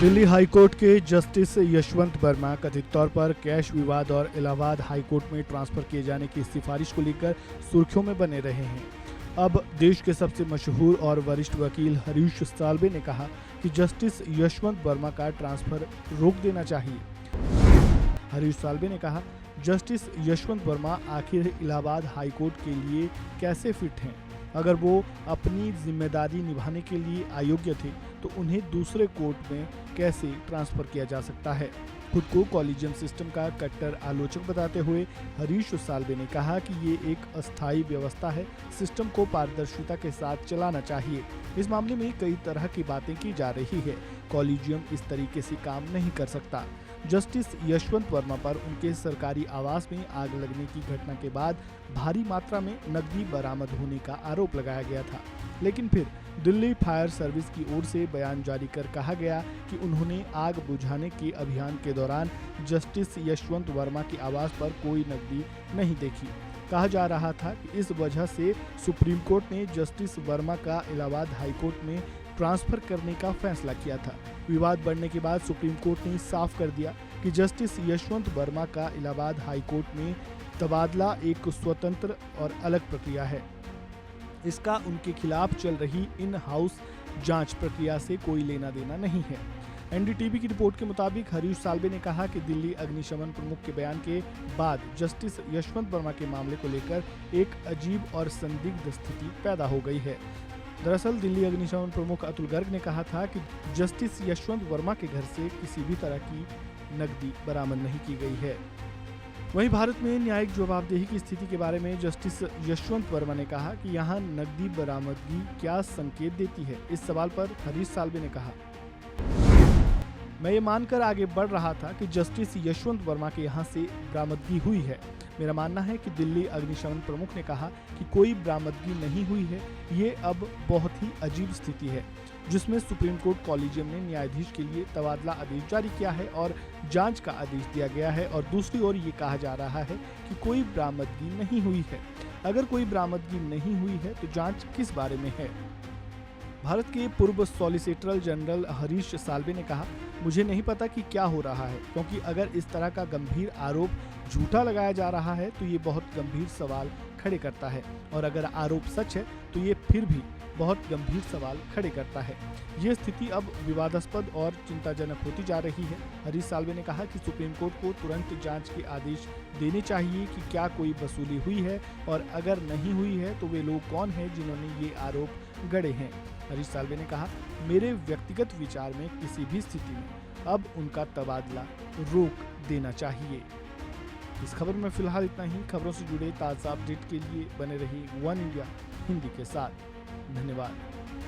Delhi high court के justice Yashwant Verma कथित तौर पर कैश विवाद और इलाहाबाद हाईकोर्ट में ट्रांसफर किए जाने की सिफारिश को लेकर सुर्खियों में बने रहे हैं। अब देश के सबसे मशहूर और वरिष्ठ वकील हरीश साल्वे ने कहा कि जस्टिस यशवंत वर्मा का ट्रांसफर रोक देना चाहिए। हरीश साल्वे ने कहा, जस्टिस यशवंत वर्मा आखिर इलाहाबाद हाईकोर्ट के लिए कैसे फिट हैं? अगर वो अपनी जिम्मेदारी निभाने के लिए अयोग्य थे तो उन्हें दूसरे कोर्ट में कैसे ट्रांसफर किया जा सकता है। खुद को कॉलेजियम सिस्टम का कट्टर आलोचक बताते हुए हरीश साल्वे ने कहा कि ये एक अस्थायी व्यवस्था है, सिस्टम को पारदर्शिता के साथ चलाना चाहिए। इस मामले में कई तरह की बातें की जा रही है। कॉलेजियम इस तरीके से काम नहीं कर सकता। जस्टिस यशवंत वर्मा पर उनके सरकारी आवास में आग लगने की घटना के बाद भारी मात्रा में नकदी बरामद होने का आरोप लगाया गया था, लेकिन फिर दिल्ली फायर सर्विस की ओर से बयान जारी कर कहा गया कि उन्होंने आग बुझाने के अभियान के दौरान जस्टिस यशवंत वर्मा के आवास पर कोई नकदी नहीं देखी। कहा जा रहा था कि इस वजह से सुप्रीम कोर्ट ने जस्टिस वर्मा का इलाहाबाद हाईकोर्ट में ट्रांसफर करने का फैसला किया था। विवाद बढ़ने के बाद सुप्रीम कोर्ट ने साफ कर दिया कि जस्टिस यशवंत वर्मा का इलाहाबाद हाईकोर्ट में तबादला एक स्वतंत्र और अलग प्रक्रिया है। इसका उनके खिलाफ चल रही इन हाउस जांच प्रक्रिया से कोई लेना देना नहीं है। एनडीटीवी की रिपोर्ट के मुताबिक हरीश साल्वे ने कहा कि दिल्ली अग्निशमन प्रमुख के बयान के बाद जस्टिस यशवंत वर्मा के मामले को लेकर एक अजीब और संदिग्ध स्थिति पैदा हो गई है। दरअसल दिल्ली अग्निशमन प्रमुख अतुल गर्ग ने कहा था कि जस्टिस यशवंत वर्मा के घर से किसी भी तरह की नकदी बरामद नहीं की गई है। वहीं भारत में न्यायिक जवाबदेही की स्थिति के बारे में जस्टिस यशवंत वर्मा ने कहा कि यहाँ नकदी बरामदगी क्या संकेत देती है। इस सवाल पर हरीश साल्वे ने कहा, मैं ये मानकर आगे बढ़ रहा था कि जस्टिस यशवंत वर्मा के यहाँ से बरामदगी हुई है। मेरा मानना है कि दिल्ली अग्निशमन प्रमुख ने कहा कि कोई बरामदगी नहीं हुई है। ये अब बहुत ही अजीब स्थिति है जिसमें सुप्रीम कोर्ट कॉलेजियम ने न्यायाधीश के लिए तबादला आदेश जारी किया है और जांच का आदेश दिया गया है, और दूसरी ओर ये कहा जा रहा है कि कोई बरामदगी नहीं हुई है। अगर कोई बरामदगी नहीं हुई है तो जांच किस बारे में है? भारत के पूर्व सॉलिसिटर जनरल हरीश साल्वे ने कहा, मुझे नहीं पता कि क्या हो रहा है, क्योंकि अगर इस तरह का गंभीर आरोप झूठा लगाया जा रहा है तो ये बहुत गंभीर सवाल खड़े करता है, और अगर आरोप सच है तो ये फिर भी बहुत गंभीर सवाल खड़े करता है। ये स्थिति अब विवादास्पद और चिंताजनक होती जा रही है। हरीश साल्वे ने कहा कि सुप्रीम कोर्ट को तुरंत जांच के आदेश देने चाहिए कि क्या कोई वसूली हुई है, और अगर नहीं हुई है तो वे लोग कौन हैं जिन्होंने ये आरोप गढ़े हैं। हरीश साल्वे ने कहा, मेरे व्यक्तिगत विचार में किसी भी स्थिति में अब उनका तबादला रोक देना चाहिए। इस खबर में फिलहाल इतना ही। खबरों से जुड़े ताज़ा अपडेट के लिए बने रहिए वन इंडिया हिंदी के साथ। धन्यवाद।